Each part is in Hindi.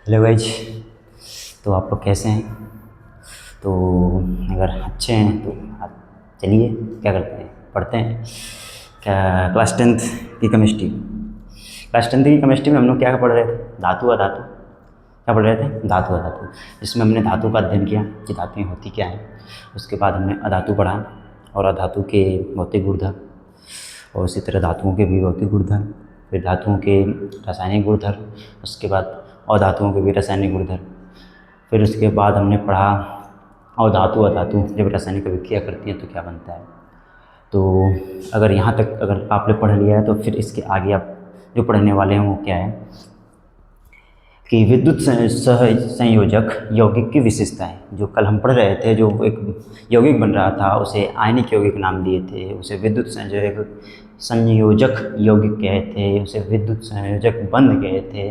Hello guys. तो आप लोग कैसे हैं? तो अगर अच्छे हैं तो आप चलिए क्या करते हैं, पढ़ते हैं क्या। क्लास 10th की केमिस्ट्री, में हम लोग क्या पढ़ रहे थे? धातु अधातु। क्या पढ़ रहे थे? धातु अधातु। जिसमें हमने धातु का अध्ययन किया कि धातुएँ होती क्या हैं। उसके बाद हमने अधातु पढ़ा और अधातु के भौतिक गुणधर्म, और उसी तरह धातुओं के भी भौतिक गुणधर्म, फिर धातुओं के रासायनिक गुणधर्म, उसके बाद अधातुओं के भी रासायनिक गुणधर्म। फिर उसके बाद हमने पढ़ा अधातु अधातु जब रासायनिक अभिक्रिया करती हैं तो क्या बनता है। तो अगर यहाँ तक अगर आपने पढ़ लिया है तो फिर इसके आगे आप जो पढ़ने वाले हैं वो क्या है कि विद्युत संयोजक यौगिक की विशेषताएं। जो कल हम पढ़ रहे थे, जो एक यौगिक बन रहा था उसे आयनिक यौगिक नाम दिए थे, उसे विद्युत संयोजक यौगिक कहे थे, उसे विद्युत संयोजक बंध कहे थे,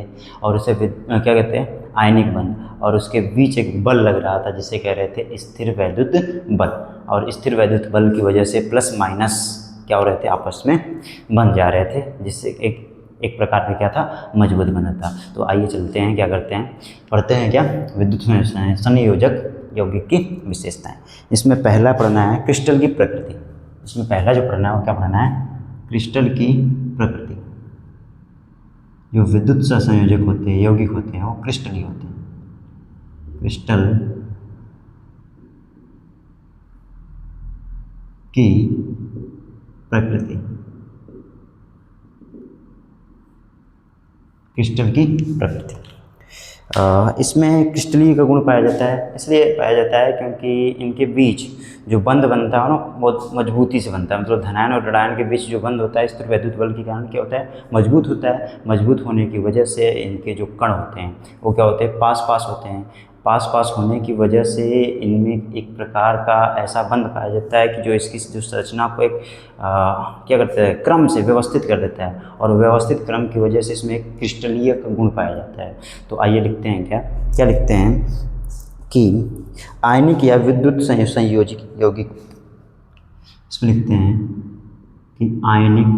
और उसे क्या कहते हैं, आयनिक बंध। और उसके बीच एक बल लग रहा था जिसे कह रहे थे स्थिर वैद्युत बल, और स्थिर वैद्युत बल की वजह से प्लस माइनस क्या हो रहे थे, आपस में बन जा रहे थे, जिससे एक प्रकार का क्या था, मजबूत बना था। तो आइए चलते हैं, क्या करते हैं, पढ़ते हैं क्या, विद्युत संयोजक यौगिक की विशेषताएं। इसमें पहला पढ़ना है क्रिस्टल की प्रकृति। इसमें पहला जो पढ़ना है वो क्या पढ़ना है, क्रिस्टल की प्रकृति। जो विद्युत संयोजक होते हैं, यौगिक होते हैं, वो क्रिस्टल ही होते हैं। क्रिस्टल की प्रकृति, क्रिस्टल की प्रकृति। इसमें क्रिस्टलीय का गुण पाया जाता है, इसलिए पाया जाता है क्योंकि इनके बीच जो बंध बनता है ना बहुत मजबूती से बनता है। मतलब धनायन और ऋणायन के बीच जो बंध होता है स्थिर वैद्युत बल के कारण क्या होता है, मजबूत होता है। मजबूत होने की वजह से इनके जो कण होते हैं वो क्या होते हैं, पास पास होते हैं। पास पास होने की वजह से इनमें एक प्रकार का ऐसा बंध पाया जाता है कि जो इसकी जो संरचना को एक क्या करता है, क्रम से व्यवस्थित कर देता है, और व्यवस्थित क्रम की वजह से इसमें एक क्रिस्टलीय का गुण पाया जाता है। तो आइए लिखते हैं क्या लिखते हैं कि आयनिक या विद्युत संयोजक यौगिक। इसमें लिखते हैं कि आयनिक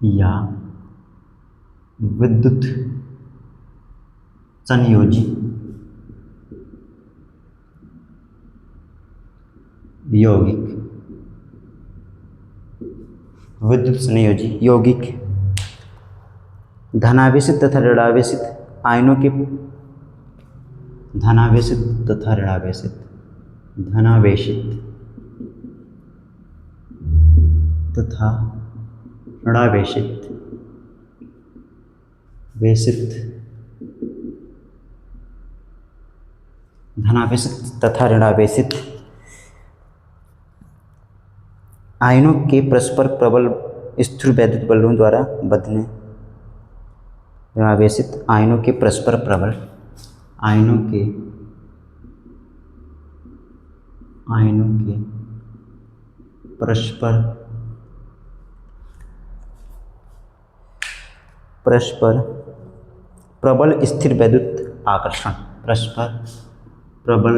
या विद्युत संयोजी यौगिक, विद्युत संयोजी यौगिक धनावेशित तथा ऋणावेशित आयनों के, धनावेशित तथा ऋणावेशित, धनावेशित तथा ऋणावेशित धनावेशित तथा ऋणावेशित आयनों के परस्पर प्रबल स्थिर वैद्युत बलों द्वारा बंधने, ऋणावेशित आयनों के परस्पर प्रबल, आयनों के परस्पर प्रबल स्थिर वैद्युत आकर्षण, परस्पर प्रबल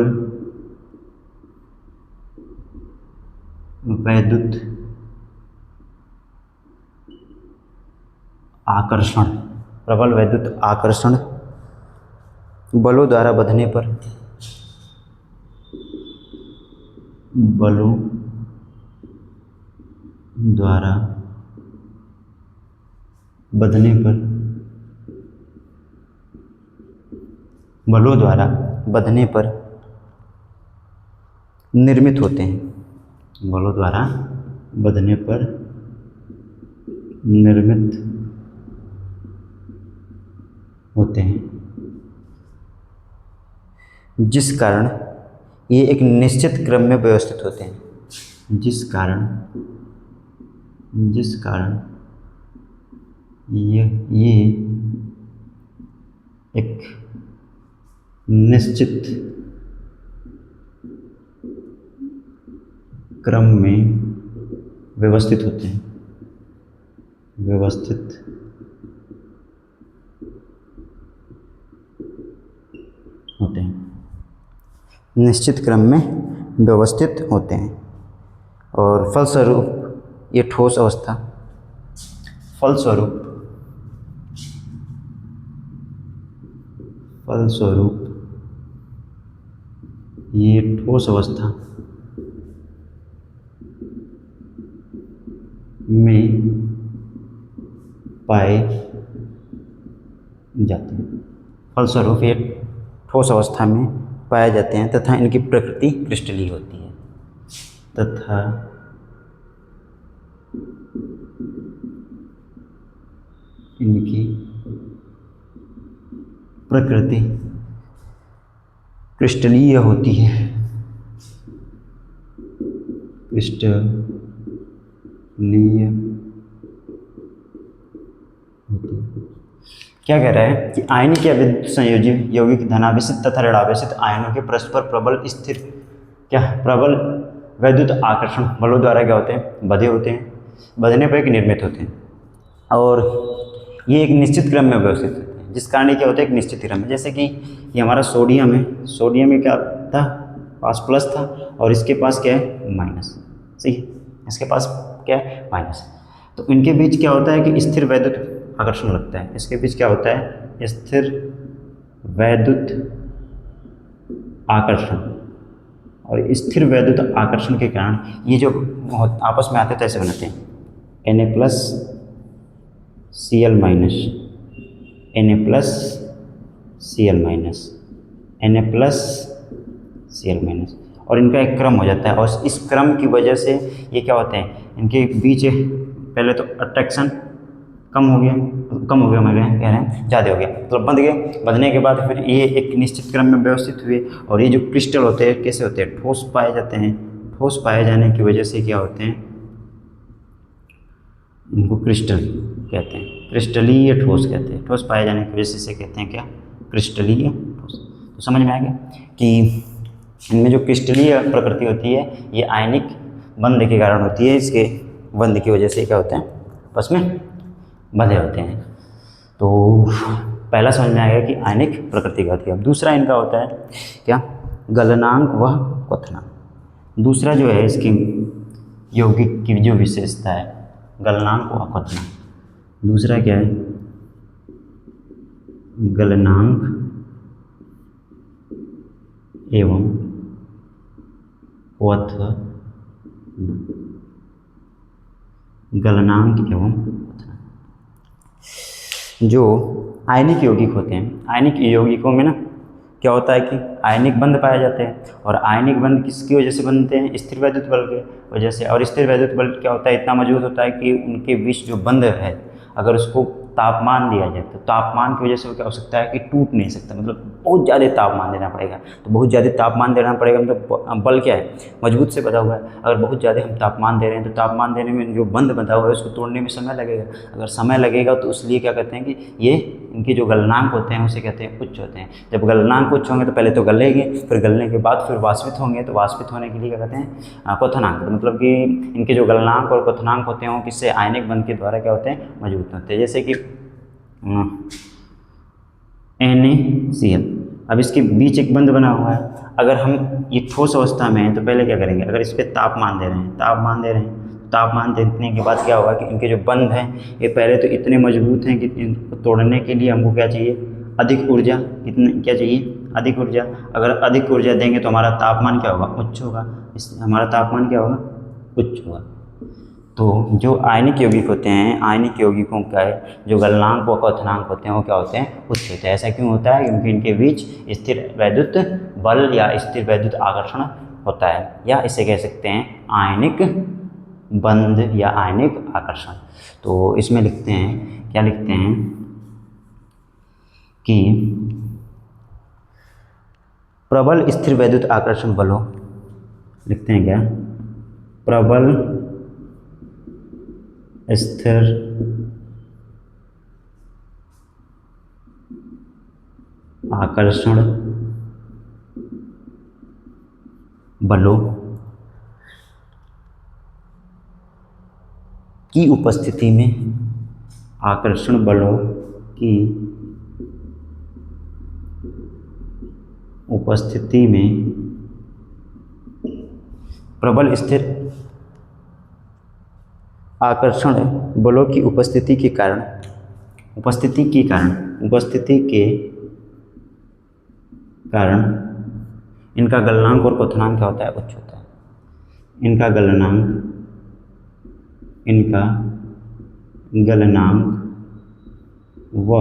वैद्युत आकर्षण, प्रबल वैद्युत आकर्षण बलों द्वारा बंधने पर, बलों द्वारा बंधने पर, बलों द्वारा बंधने पर निर्मित होते हैं, बलों द्वारा बंधने पर निर्मित होते हैं, जिस कारण ये एक निश्चित क्रम में व्यवस्थित होते हैं, जिस कारण ये एक निश्चित क्रम में व्यवस्थित होते हैं, निश्चित क्रम में व्यवस्थित होते हैं। और फलस्वरूप ये ठोस अवस्था, फलस्वरूप फलस्वरूप ये ठोस अवस्था में पाए जाते हैं। फलस्वरूप ये ठोस अवस्था में पाए जाते हैं तथा इनकी प्रकृति क्रिस्टलीय होती है। तथा इनकी प्रकृति क्रिस्टलीय होती है। क्रिस्टलीय होती है। क्या कह रहा है कि आयनिक या विद्युत संयोजी यौगिक धनावेशित तथा ऋणावेशित आयनों के परस्पर प्रबल स्थिर प्रबल वैद्युत आकर्षण बलों द्वारा क्या होते हैं, बंधे होते हैं, बंधने पर एक निर्मित होते हैं और ये एक निश्चित क्रम में व्यवस्थित होते हैं, जिस कारण क्या होता है एक निश्चित क्रम में। जैसे कि ये हमारा सोडियम है, सोडियम में क्या था, पास प्लस था और इसके पास क्या है माइनस, सही है, इसके पास क्या है माइनस। तो इनके बीच क्या होता है कि स्थिर वैद्युत आकर्षण लगता है। इसके बीच क्या होता है स्थिर वैद्युत आकर्षण, और स्थिर वैद्युत आकर्षण के कारण ये जो आपस में आते हैं तो ऐसे बनाते हैं Na+Cl- Na+Cl-, और इनका एक क्रम हो जाता है और इस क्रम की वजह से ये क्या होते हैं, इनके बीच पहले तो अट्रैक्शन कम हो गया, हमारे कह रहे हैं ज़्यादा हो गया, मतलब बंध गए। बंधने के बाद फिर ये एक निश्चित क्रम में व्यवस्थित हुए और ये जो क्रिस्टल होते हैं कैसे होते हैं, ठोस पाए जाते हैं। ठोस पाए जाने की वजह से क्या होते हैं, इनको क्रिस्टल कहते हैं, क्रिस्टलीय ठोस कहते हैं। ठोस पाए जाने की वजह से कहते हैं क्या, क्रिस्टलीय ठोस। तो समझ में आ गया कि इनमें जो क्रिस्टलीय प्रकृति होती है ये आयनिक बंध के कारण होती है। इसके बंध की वजह से क्या होते हैं, आपस में बंधे होते हैं। तो पहला समझ में आ गया कि आयनिक प्रकृति का होती है। अब दूसरा इनका होता है क्या, गलनांक व क्वथनांक। दूसरा जो है इसकी यौगिक की जो विशेषता है गलनांक व क्वथनांक। दूसरा क्या है, गलनांक एवं क्वथनांक। गलनांक एवं जो आयनिक यौगिक होते हैं, आयनिक यौगिकों में ना क्या होता है कि आयनिक बंध पाए जाते हैं और आयनिक बंध किसकी वजह से बनते हैं, स्थिर वैद्युत बल के वजह से। और स्थिर वैद्युत बल क्या होता है, इतना मजबूत होता है कि उनके बीच जो बंध है अगर उसको तापमान दिया जाए तो तापमान की वजह से वो क्या हो सकता है कि टूट नहीं सकता, मतलब बहुत ज़्यादा तापमान देना पड़ेगा। तो बहुत ज़्यादा तापमान देना पड़ेगा मतलब बल क्या है, मजबूत से बंधा हुआ है। अगर बहुत ज़्यादा हम तापमान दे रहे हैं तो तापमान देने में जो बंध बंधा हुआ है उसको तोड़ने में समय लगेगा। अगर समय लगेगा तो इसलिए क्या कहते हैं कि ये इनके जो गलनांक होते हैं उसे कहते हैं उच्च होते हैं। जब गलनांक उच्च होंगे तो पहले तो गलेंगे, फिर गलने के बाद फिर वाष्पित होंगे, तो वाष्पित होने के लिए क्या कहते हैं क्वथनांक। तो मतलब कि इनके जो गलनांक और क्वथनांक होते हैं वो किससे, आयनिक बंध के द्वारा क्या होते हैं मजबूत होते हैं। जैसे कि NaCl, अब इसके बीच एक बंध बना हुआ है। अगर हम ये ठोस अवस्था में है तो पहले क्या करेंगे, अगर इस पर तापमान दे रहे हैं, तापमान देने के बाद क्या होगा कि इनके जो बंध हैं ये पहले तो इतने मजबूत हैं कि इनको तोड़ने के लिए हमको क्या चाहिए, अधिक ऊर्जा। कितनी क्या चाहिए, अधिक ऊर्जा। अगर अधिक ऊर्जा देंगे तो हमारा तापमान क्या होगा, उच्च होगा। हमारा तापमान क्या होगा, उच्च होगा। तो जो आयनिक यौगिक होते हैं, आयनिक यौगिकों का जो गलनांक व क्वथनांक होते हैं वो क्या होते हैं, उच्च होते हैं। ऐसा क्यों होता है, क्योंकि इनके बीच स्थिर वैद्युत बल या स्थिर वैद्युत आकर्षण होता है, या इसे कह सकते हैं आयनिक बंध या आयनिक आकर्षण। तो इसमें लिखते हैं, क्या लिखते हैं कि प्रबल स्थिर वैद्युत आकर्षण बलों, लिखते हैं क्या, प्रबल स्थिर आकर्षण बलों की उपस्थिति में, आकर्षण बलों की उपस्थिति में प्रबल स्थिर आकर्षण बलों की उपस्थिति के कारण कारण इनका गलनांक और क्वथनांक क्या होता है? उच्च होता है। इनका गलनांक व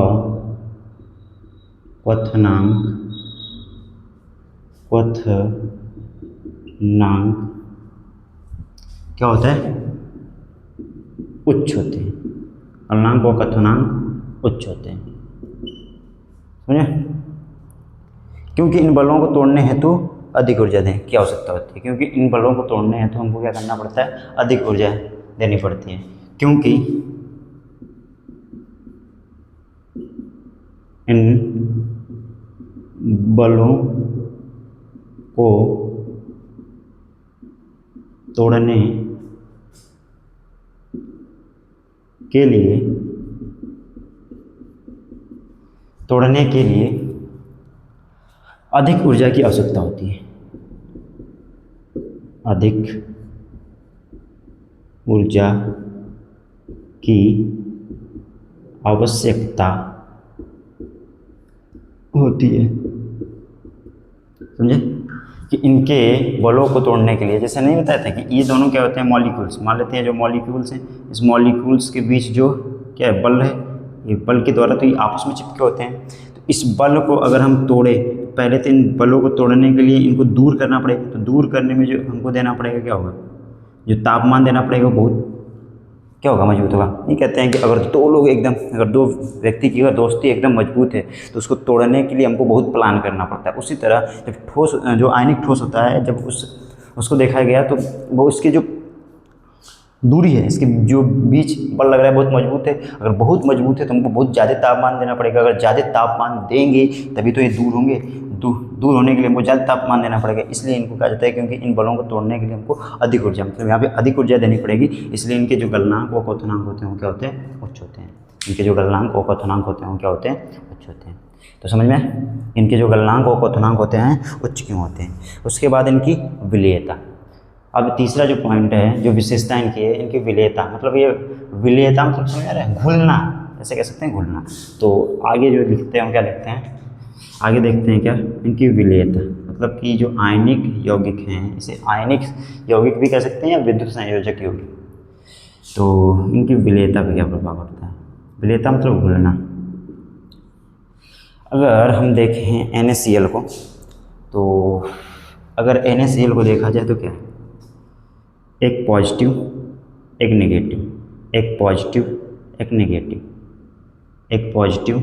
क्वथनांक क्या होता है? उच्च होते हैं। गलनांक व क्वथनांक उच्च होते हैं, समझे? क्योंकि इन बलों को तोड़ने हेतु अधिक ऊर्जा देने की आवश्यकता होती है। क्योंकि इन बलों को तोड़ने हेतु हमको क्या करना पड़ता है? अधिक ऊर्जा देनी पड़ती है। क्योंकि इन बलों को तोड़ने के लिए अधिक ऊर्जा की आवश्यकता होती है। अधिक ऊर्जा की आवश्यकता होती है, समझे? कि इनके बलों को तोड़ने के लिए, जैसे नहीं बताया था कि ये दोनों क्या होते हैं? मॉलिक्यूल्स। मान लेते हैं जो मॉलिक्यूल्स हैं, इस मॉलिक्यूल्स के बीच जो क्या है? बल है। ये बल के द्वारा तो ये आपस में चिपके होते हैं। तो इस बल को अगर हम तोड़े, पहले तो इन बलों को तोड़ने के लिए इनको दूर करना पड़ेगा। तो दूर करने में जो हमको देना पड़ेगा क्या होगा? जो तापमान देना पड़ेगा वो बहुत क्या होगा? मजबूत होगा। ये कहते हैं कि अगर दो व्यक्ति की अगर दोस्ती एकदम मजबूत है तो उसको तोड़ने के लिए हमको बहुत प्लान करना पड़ता है। उसी तरह जब ठोस, जो आयनिक ठोस होता है, जब उसको देखा गया तो वो उसकी जो दूरी है, इसके जो बीच बल लग रहा है बहुत मजबूत है। अगर बहुत मजबूत है तो हमको बहुत ज़्यादा तापमान देना पड़ेगा। अगर ज़्यादा तापमान देंगे तभी तो ये दूर होंगे। दूर होने के लिए हमको ज़्यादा तापमान देना पड़ेगा। इसलिए इनको कहा जाता है, क्योंकि इन बलों को तोड़ने के लिए हमको अधिक ऊर्जा, मतलब यहाँ पे अधिक ऊर्जा देनी पड़ेगी। इसलिए इनके जो गलनांक व क्वथनांक होते हैं वो क्या होते हैं? उच्च होते हैं। इनके जो गलनांक व क्वथनांक होते हैं वो क्या होते हैं? उच्च होते हैं। तो समझ में, इनके जो गलनांक व क्वथनांक होते हैं उच्च क्यों होते हैं? उसके बाद इनकी विलेयता। अब तीसरा जो पॉइंट है, जो विशेषता इनकी है, इनकी विलेयता। मतलब ये विलेयता मतलब समझ आ रहा है? घुलना, ऐसे कह सकते हैं, घुलना। तो आगे जो लिखते हैं हम क्या लिखते हैं? आगे देखते हैं क्या इनकी विलेयता। मतलब कि जो आयनिक यौगिक हैं, इसे आयनिक यौगिक भी कह सकते हैं या विद्युत संयोजक यौगिक। तो इनकी विलेयता पर क्या प्रभाव पड़ता है? विलेयता मतलब घुलना। अगर हम देखें NaCl को, तो अगर NaCl को देखा जाए तो क्या है? एक पॉजिटिव, एक नेगेटिव, एक पॉजिटिव, एक नेगेटिव, एक पॉजिटिव,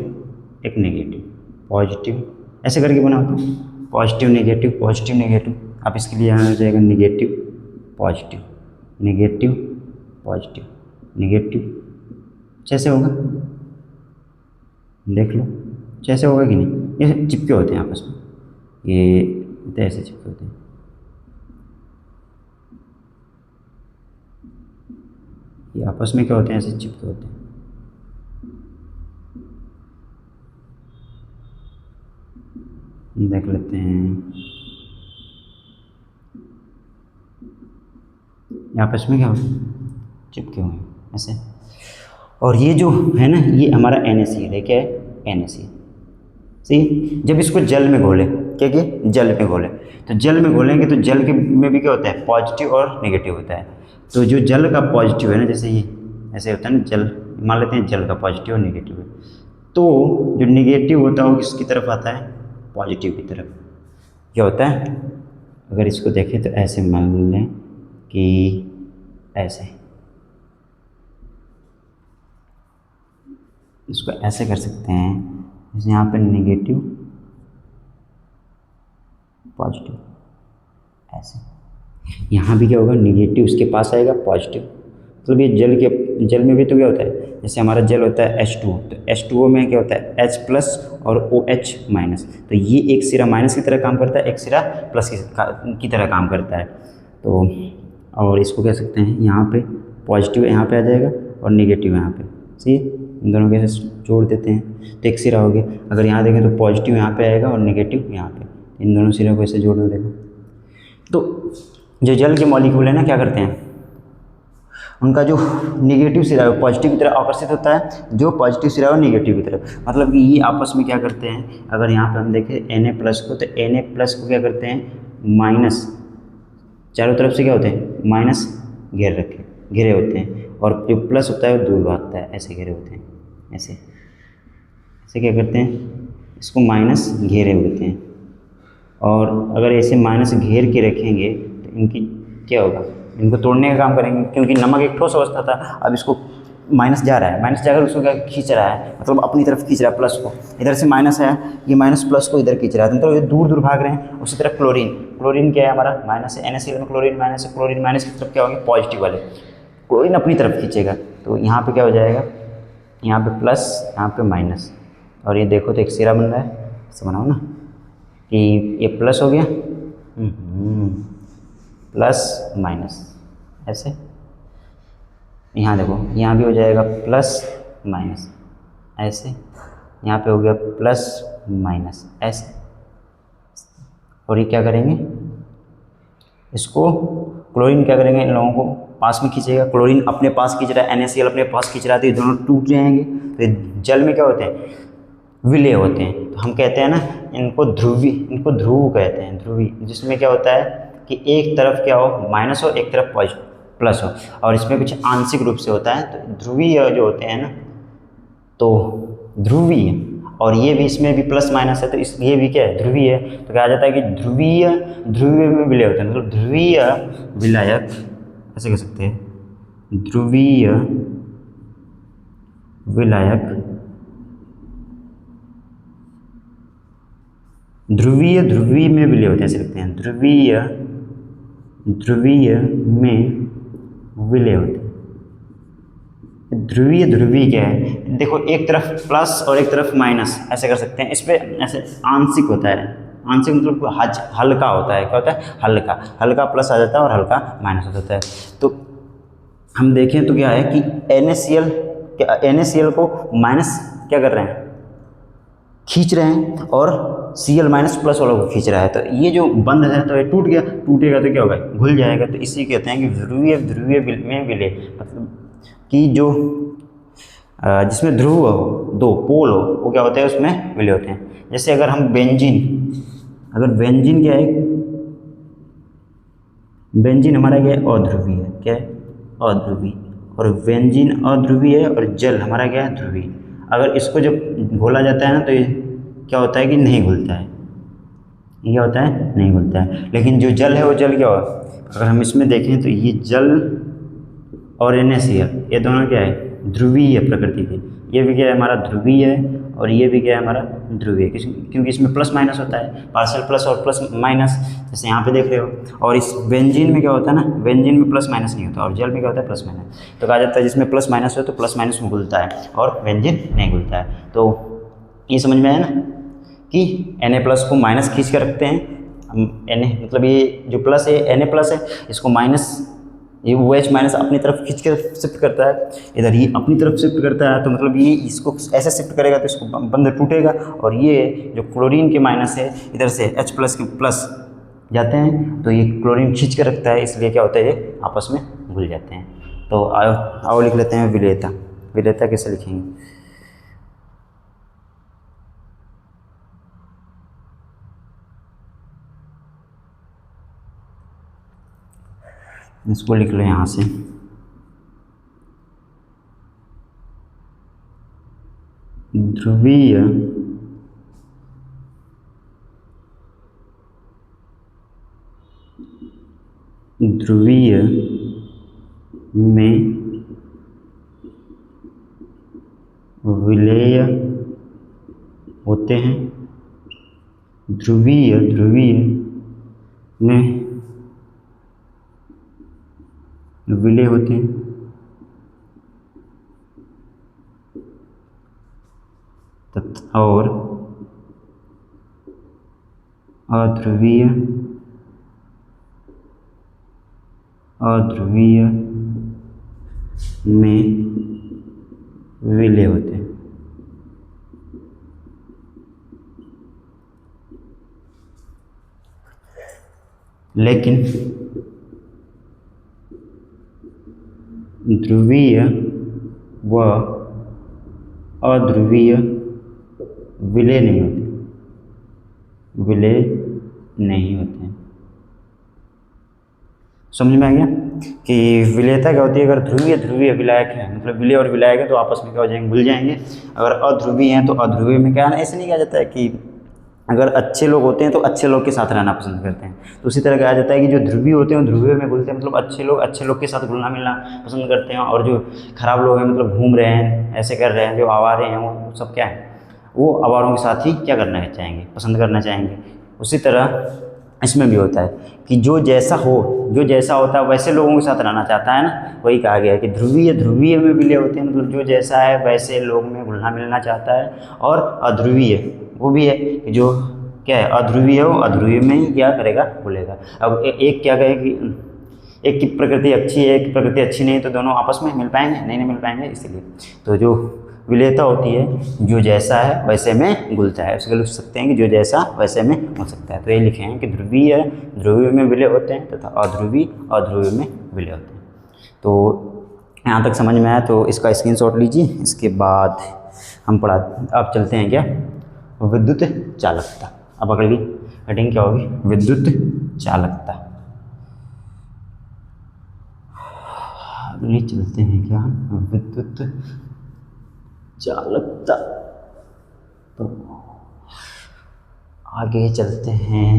एक नेगेटिव, पॉजिटिव, ऐसे करके बना होता है। Positive negative, positive negative. अब इसके लिए यहाँ आ जाएगा negative positive, negative positive, negative. कैसे होगा? देख लो कैसे होगा कि नहीं। ये चिपके होते हैं आपस में, ये ऐसे चिपके होते हैं। ये आपस में क्या होते हैं? ऐसे चिपके होते हैं। देख लेते हैं आपस में क्या होते हैं? चिपके हुए हैं ऐसे। और ये जो है ना, ये हमारा NaCl है। क्या है? NaCl। सही। जब इसको जल में घोले, क्या कि जल में घोले, तो जल में घोलेंगे तो जल के में भी क्या होता है? पॉजिटिव और नेगेटिव होता है। तो जो जल का पॉजिटिव है ना, जैसे ये ऐसे होता है ना, जल मान लेते हैं जल का पॉजिटिव और नेगेटिव है, तो जो नेगेटिव होता है वो किसकी तरफ आता है? पॉजिटिव की तरफ। क्या होता है? अगर इसको देखें तो ऐसे मान लें कि ऐसे, इसको ऐसे कर सकते हैं, जैसे यहाँ पे नेगेटिव पॉजिटिव, ऐसे। यहाँ भी क्या होगा? नेगेटिव उसके पास आएगा, पॉजिटिव। मतलब ये जल में भी तो क्या होता है? जैसे हमारा जल होता है H2O, तो H2O में क्या होता है? H प्लस और OH माइनस। तो ये एक सिरा माइनस की तरह काम करता है, एक सिरा प्लस की तरह काम करता है। तो और इसको कह सकते हैं, यहाँ पे पॉजिटिव यहाँ पे आ जाएगा और नेगेटिव यहाँ पे। सही, इन दोनों के ऐसे जोड़ देते हैं तो एक सिरा हो गया। अगर यहाँ देखें तो पॉजिटिव यहाँ पे आएगा और नेगेटिव यहाँ पे, इन दोनों सिरों को ऐसे जोड़ दो। देखो तो जो जल के मॉलिक्यूल है ना, क्या करते हैं? उनका जो निगेटिव सिरा है वो पॉजिटिव की तरफ आकर्षित होता है, जो पॉजिटिव सिरा है वो निगेटिव की तरफ। मतलब कि ये आपस में क्या करते हैं, अगर यहाँ पे हम देखें Na प्लस को, तो Na प्लस को क्या करते हैं माइनस, चारों तरफ से क्या होते हैं माइनस घेरे होते हैं, और जो प्लस होता है वो दूर भागता है, ऐसे घेरे होते हैं, ऐसे ऐसे क्या करते हैं इसको माइनस घेरे होते हैं। और अगर ऐसे माइनस घेर के रखेंगे तो इनकी क्या होगा, इनको तोड़ने का काम करेंगे, क्योंकि नमक एक ठोस अवस्था था, अब इसको माइनस जा रहा है, माइनस जाकर उसको क्या खींच रहा है, मतलब अपनी तरफ खींच रहा है, प्लस को इधर से माइनस है, ये माइनस प्लस को इधर खींच रहा है, तो मतलब ये दूर दूर भाग रहे हैं। उसी तरह क्लोरीन क्या है हमारा माइनस है, NaCl में क्लोरीन माइनस है, क्लोरीन माइनस की तरफ क्या होंगे पॉजिटिव वाले, क्लोरीन अपनी तरफ खींचेगा, तो यहाँ पे क्या हो जाएगा, यहाँ पे प्लस, यहाँ पे माइनस, और ये देखो तो एक सिरा बन रहा है, ऐसे बनाओ ना कि ये प्लस हो गया प्लस माइनस, ऐसे यहाँ देखो यहाँ भी हो जाएगा प्लस माइनस, ऐसे यहाँ पे हो गया प्लस माइनस, ऐसे। और ये क्या करेंगे, इसको क्लोरीन क्या करेंगे, इन लोगों को पास में खींचेगा, क्लोरीन अपने पास खींच रहा है, NaCl अपने पास खींच रहा है, तो ये दोनों टूट जाएंगे, तो ये जल में क्या होते हैं विलय होते हैं। तो हम कहते हैं ना इनको ध्रुव कहते हैं, ध्रुवी, जिसमें क्या होता है कि एक तरफ क्या हो माइनस हो, एक तरफ प्लस हो, और इसमें कुछ आंशिक रूप से होता है। तो ध्रुवीय जो होते हैं ना, तो ध्रुवीय, और ये भी इसमें भी प्लस माइनस है, तो इस ये भी क्या है ध्रुवीय है, तो कहा जाता है कि ध्रुवीय में विलय होता है, मतलब ध्रुवीय विलायक ऐसे कह सकते हैं, ध्रुवीय विलायक, ध्रुवीय में विलय होते हैं, ऐसे लिखते हैं, ध्रुवीय में विलय होते हैं। ध्रुवीय क्या है, देखो एक तरफ प्लस और एक तरफ माइनस ऐसे कर सकते हैं, इस पर ऐसे आंशिक होता है, आंशिक मतलब हल्का होता है, क्या होता है हल्का प्लस आ जाता है और हल्का माइनस हो जाता है। तो हम देखें तो क्या है कि NaCl को माइनस क्या कर रहे हैं खींच रहे हैं, और Cl माइनस प्लस वाला को खींच रहा है, तो ये जो बंद है तो ये टूट गया, टूटेगा तो क्या होगा घुल जाएगा, तो इसी कहते हैं कि ध्रुवीय में विलय, मतलब कि जो जिसमें ध्रुव हो, दो पोल हो, वो क्या होते हैं उसमें विलय होते हैं। जैसे अगर हम बेंजीन क्या है, बेंजीन हमारा क्या है अध्रुवीय है, क्या है अध्रुवीय, और बेंजीन अध्रुवीय है, और जल हमारा क्या है ध्रुवीय। अगर इसको जब घोला जाता है ना तो ये क्या होता है कि नहीं घुलता है, ये क्या होता है नहीं घुलता है। लेकिन जो जल है वो जल क्या होगा, अगर हम इसमें देखें तो ये जल और NaCl ये दोनों क्या है ध्रुवीय प्रकृति के, ये भी क्या है हमारा ध्रुवीय है, और ये भी क्या है हमारा ध्रुवीय, क्योंकि इसमें प्लस माइनस होता है, पार्शियल प्लस और प्लस माइनस, जैसे यहाँ पे देख रहे हो। और इस बेंजीन में क्या होता है ना, बेंजीन में प्लस माइनस नहीं होता, और जल में क्या होता है प्लस माइनस, तो कहा जाता है जिसमें प्लस माइनस हो तो प्लस माइनस में घुलता है और बेंजीन नहीं घुलता है। तो ये समझ में आया ना कि Na प्लस को माइनस खींच कर रखते हैं, Na मतलब ये जो प्लस है Na प्लस है, इसको माइनस ये OH माइनस अपनी तरफ खींच कर शिफ्ट करता है, इधर ये अपनी तरफ शिफ्ट करता है, तो मतलब ये इसको ऐसे शिफ्ट करेगा तो इसको बंद टूटेगा, और ये जो क्लोरीन के माइनस है इधर से H प्लस के प्लस जाते हैं, तो ये क्लोरीन खींच कर रखता है, इसलिए क्या होता है ये आपस में घुल जाते हैं। तो आओ लिख लेते हैं विलेयता। विलेयता कैसे लिखेंगे, इसको लिख लो यहाँ से, ध्रुवीय में विलेय होते हैं, ध्रुवीय में विलय होते हैं, और अध्रुवीय में विलय होते हैं। लेकिन ध्रुवीय व अध्रुवीय विलय नहीं होते, विलय नहीं होते हैं। समझ में आ गया कि विलयता क्या होती है? अगर ध्रुवीय ध्रुवीय विलायक है, मतलब विलय और विलायक है तो आपस में क्या हो जाएंगे? भूल जाएंगे। अगर अध्रुवीय हैं तो अध्रुवीय में क्या है, ऐसे नहीं कहा जाता है कि अगर अच्छे लोग होते हैं तो अच्छे लोग के साथ रहना पसंद करते हैं, तो उसी तरह कहा जाता है कि जो ध्रुवीय होते हैं ध्रुवीय में घुलते हैं, मतलब अच्छे लोग के साथ घुलना मिलना पसंद करते हैं, और जो खराब लोग हैं, मतलब घूम रहे हैं, ऐसे कर रहे हैं, जो आवारे हैं, वो सब क्या है, वो आवारों के साथ ही क्या करना चाहेंगे? पसंद करना चाहेंगे। उसी तरह इसमें भी होता है कि जो जैसा होता है वैसे लोगों के साथ रहना चाहता है ना, वही कहा गया है कि ध्रुवीय में विलय होते हैं, मतलब जो जैसा है वैसे लोग में घुलना मिलना चाहता है। और अध्रुवीय वो भी है कि जो क्या है, अध्रुवीय है, वो अध्रुवीय में ही क्या करेगा? घुलेगा। अब एक क्या कहे कि एक की प्रकृति अच्छी है, एक की प्रकृति अच्छी नहीं, तो दोनों आपस में मिल पाएंगे? नहीं मिल पाएंगे। इसीलिए तो जो विलेयता होती है, जो जैसा है वैसे में घुलता है, उसके लिख सकते हैं कि जो जैसा वैसे में घुल सकता है। तो ये लिखे हैं कि ध्रुवीय में विलय होते हैं तथा अध्रुवीय में विलय होते हैं। तो यहाँ तक समझ में आया तो इसका स्क्रीनशॉट लीजिए। इसके बाद हम अब चलते हैं क्या? विद्युत चालकता। अब अगली हेडिंग क्या होगी? विद्युत चालकता। अगली चलते हैं क्या? विद्युत चालकता। तो आगे चलते हैं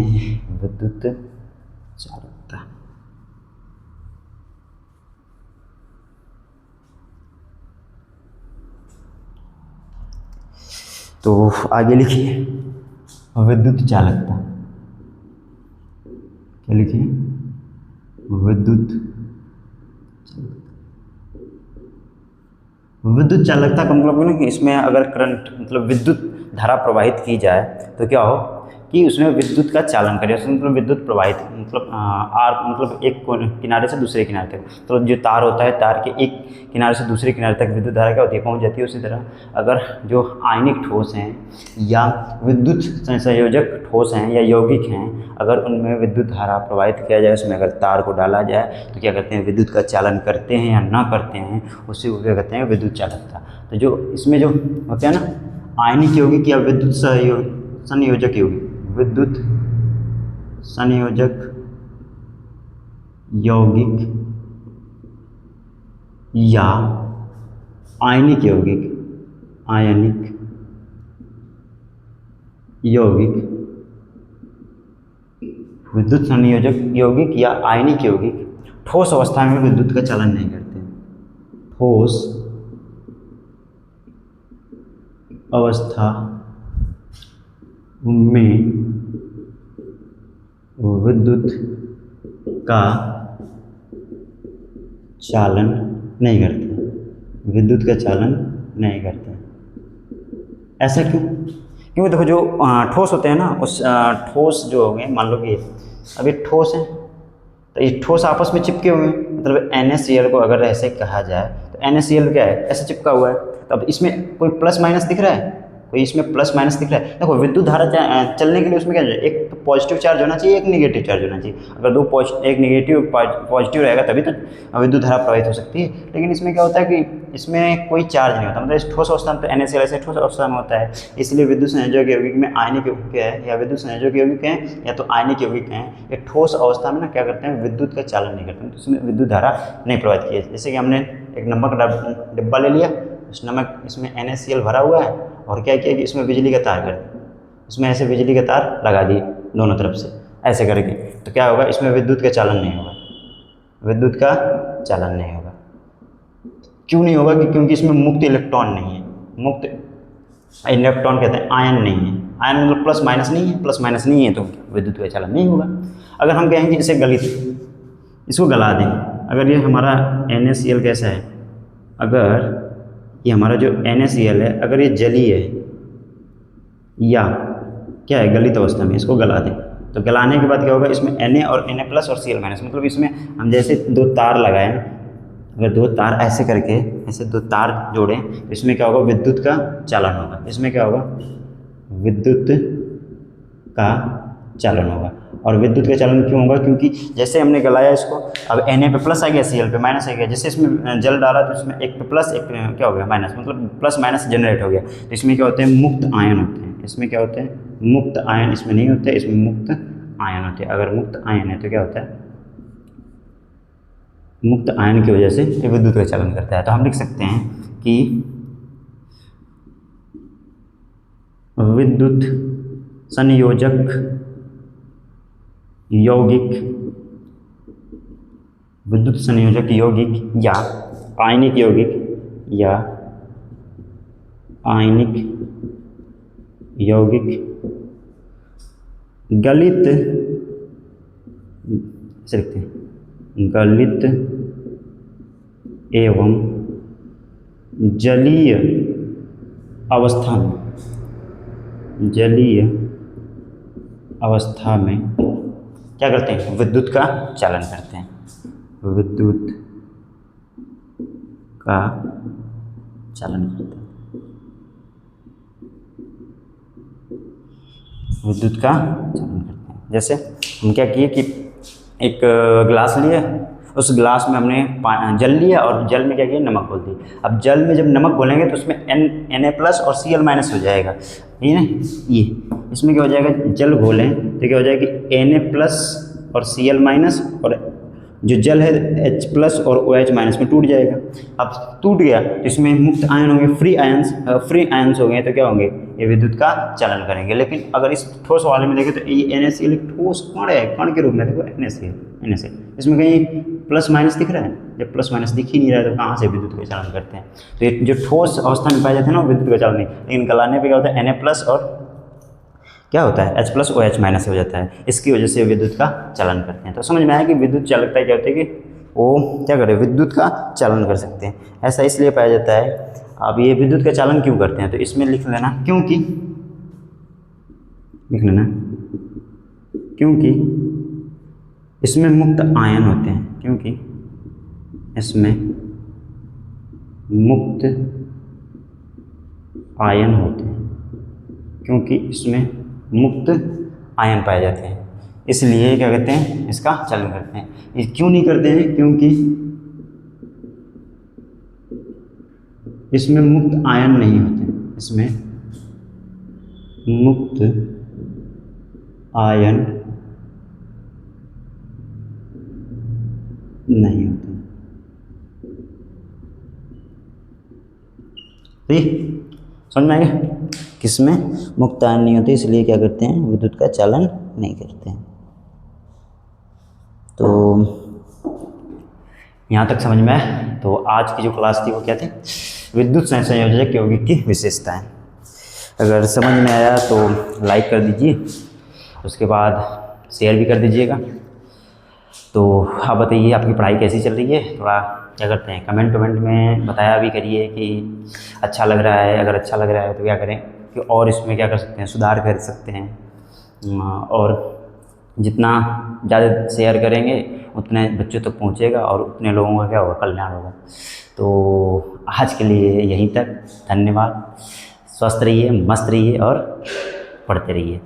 विद्युत चालकता। तो आगे लिखिए विद्युत चालकता। क्या लिखिए? विद्युत चालकता का मतलब है ना कि इसमें अगर करंट मतलब विद्युत धारा प्रवाहित की जाए तो क्या हो कि उसमें विद्युत का चालन करे, उसमें मतलब विद्युत प्रवाहित मतलब एक किनारे से दूसरे किनारे तक, तो जो तार होता है, तार के एक किनारे से दूसरे किनारे तक विद्युत धारा क्या होती है? पहुंच जाती है। उसी तरह अगर जो आयनिक ठोस हैं या विद्युत संयोजक ठोस हैं या यौगिक हैं, अगर उनमें विद्युत धारा प्रवाहित किया जाए, उसमें अगर तार को डाला जाए तो क्या करते हैं? विद्युत का चालन करते हैं या ना करते हैं, उसी को क्या कहते हैं? विद्युत चालकता। तो जो इसमें जो होते हैं ना आयनिक यौगिक या विद्युत संयोजक यौगिक, विद्युत संयोजक यौगिक या आयनिक यौगिक विद्युत संयोजक यौगिक या आयनिक यौगिक ठोस अवस्था में विद्युत का चालन नहीं करते। ठोस अवस्था में विद्युत का चालन नहीं करते, विद्युत का चालन नहीं करते। ऐसा क्यों? क्योंकि देखो जो ठोस होते हैं ना, उस ठोस जो होंगे, मान लो कि अभी ठोस है तो ये ठोस आपस में चिपके हुए हैं, मतलब NaCl को अगर ऐसे कहा जाए तो NaCl क्या है? ऐसे चिपका हुआ है। तो अब इसमें कोई प्लस माइनस दिख रहा है? कोई इसमें प्लस माइनस दिख रहा है? देखो विद्युत धारा चलने के लिए उसमें क्या है? एक तो पॉजिटिव चार्ज होना चाहिए, एक नेगेटिव चार्ज होना चाहिए। अगर एक नेगेटिव पॉजिटिव रहेगा तभी तो विद्युत धारा प्रवाहित हो सकती है। लेकिन इसमें क्या होता है कि इसमें कोई चार्ज नहीं होता, मतलब इस ठोस अवस्था में तो NaCl ऐसे ठोस अवस्था में होता है, इसलिए विद्युत संयोजक यौगिक में आयनिक यौगिक है या विद्युत संयोजक यौगिक हैं या तो आयनिक यौगिक हैं, ये ठोस अवस्था में ना क्या करते हैं? विद्युत का चालन नहीं करते हैं, तो इसमें विद्युत धारा नहीं प्रवाहित की है। जैसे कि हमने एक नमक का डिब्बा ले लिया, उस नमक इसमें NaCl भरा हुआ है और क्या किया कि इसमें बिजली का तार कर दिया, इसमें ऐसे बिजली का तार लगा दिए दोनों तरफ से ऐसे करके, तो क्या होगा? इसमें विद्युत का चालन नहीं होगा, विद्युत का चालन नहीं होगा। क्यों नहीं होगा? क्योंकि इसमें मुक्त इलेक्ट्रॉन नहीं है। मुक्त इलेक्ट्रॉन कहते हैं आयन नहीं है। आयन मतलब प्लस माइनस नहीं है, प्लस माइनस नहीं है तो विद्युत का चालन नहीं होगा। अगर हम कहें कि इसे गलित, इसको गला दें, अगर ये हमारा NaCl कैसा है, अगर ये हमारा जो NaCl है अगर ये जलीय है या क्या है गलित अवस्था में, इसको गला दें तो गलाने के बाद क्या होगा? इसमें Na और Na प्लस और Cl माइनस, मतलब इसमें हम जैसे दो तार लगाएं, अगर दो तार ऐसे करके ऐसे दो तार जोड़ें तो इसमें क्या होगा? विद्युत का चालन होगा। इसमें क्या होगा? विद्युत का चालन होगा। और विद्युत का चालन क्यों होगा? क्योंकि जैसे हमने गलाया इसको, अब Na पे प्लस आ गया, Cl पे माइनस आ गया। जैसे इसमें जल डाला तो इसमें एक पे प्लस, एक पे क्या हो गया, माइनस, मतलब प्लस माइनस जनरेट हो गया। तो इसमें क्या होते हैं? मुक्त आयन होते हैं। इसमें क्या होते हैं? मुक्त आयन। इसमें नहीं होते, इसमें मुक्त आयन होते हैं। अगर मुक्त आयन है तो क्या होता है? मुक्त आयन की वजह से ये विद्युत का चालन करता है। तो हम लिख सकते हैं कि विद्युत संयोजक यौगिक, विद्युत संयोजक यौगिक या आयनिक यौगिक या आयनिक यौगिक गलित, ऐसे लिखते हैं, गलित एवं जलीय अवस्था में, जलीय अवस्था में क्या करते हैं? विद्युत का चालन करते हैं। विद्युत का चालन करते हैं। विद्युत का चालन करते हैं। जैसे हम क्या किए कि एक गिलास लिए, उस गिलास में हमने जल लिया और जल में क्या किया? नमक घोल दी। अब जल में जब नमक घोलेंगे तो उसमें Na प्लस और Cl माइनस हो जाएगा, ये ना, ये इसमें क्या हो जाएगा? जल घोलें तो क्या हो जाएगा कि Na प्लस और Cl माइनस, और जो जल है H प्लस और OH माइनस में टूट जाएगा। अब टूट गया तो इसमें मुक्त आयन होंगे, फ्री आयंस हो गए, तो क्या होंगे? ये विद्युत का चालन करेंगे। लेकिन अगर इस ठोस वाले में देखें तो ये NaCl एक ठोस कण है, कण के रूप में देखो NaCl, इसमें कहीं प्लस माइनस दिख रहा है? जब प्लस माइनस दिख ही नहीं रहा है तो कहाँ से विद्युत का चालन करते हैं? तो ये जो ठोस अवस्था में पाए जाते हैं ना, विद्युत का चालन नहीं, लेकिन गलाने पर क्या होता है? Na प्लस और क्या होता है? H प्लस OH माइनस हो जाता है। इसकी वजह से विद्युत का चालन करते हैं। तो समझ में आया कि विद्युत चालकता क्या होती है कि वो क्या करे? विद्युत का चालन कर सकते हैं। ऐसा इसलिए पाया जाता है। अब ये विद्युत का चालन क्यों करते हैं? तो इसमें लिख लेना क्योंकि, लिख लेना क्योंकि इसमें मुक्त आयन होते हैं, क्योंकि इसमें मुक्त आयन होते हैं, क्योंकि इसमें मुक्त आयन पाए जाते हैं, इसलिए क्या कहते हैं? इसका चालन करते हैं। ये क्यों नहीं करते हैं? क्योंकि इसमें मुक्त आयन नहीं होते, इसमें मुक्त आयन नहीं होते। ठीक, समझ में आ गया? किसमें मुक्त आयन नहीं होते, इसलिए क्या करते हैं? विद्युत का चालन नहीं करते हैं। तो यहाँ तक समझ में आया? तो आज की जो क्लास थी वो क्या थी? विद्युत संयोजक यौगिक की विशेषताएं। अगर समझ में आया तो लाइक कर दीजिए, उसके बाद शेयर भी कर दीजिएगा। तो आप बताइए आपकी पढ़ाई कैसी चल रही है? थोड़ा क्या करते हैं, कमेंट में बताया भी करिए कि अच्छा लग रहा है। अगर अच्छा लग रहा है तो क्या करें कि और इसमें क्या कर सकते हैं? सुधार कर सकते हैं। और जितना ज़्यादा शेयर करेंगे उतने बच्चों तक पहुँचेगा और उतने लोगों का क्या होगा? कल्याण होगा। तो आज के लिए यहीं तक। धन्यवाद। स्वस्थ रहिए, मस्त रहिए और पढ़ते रहिए।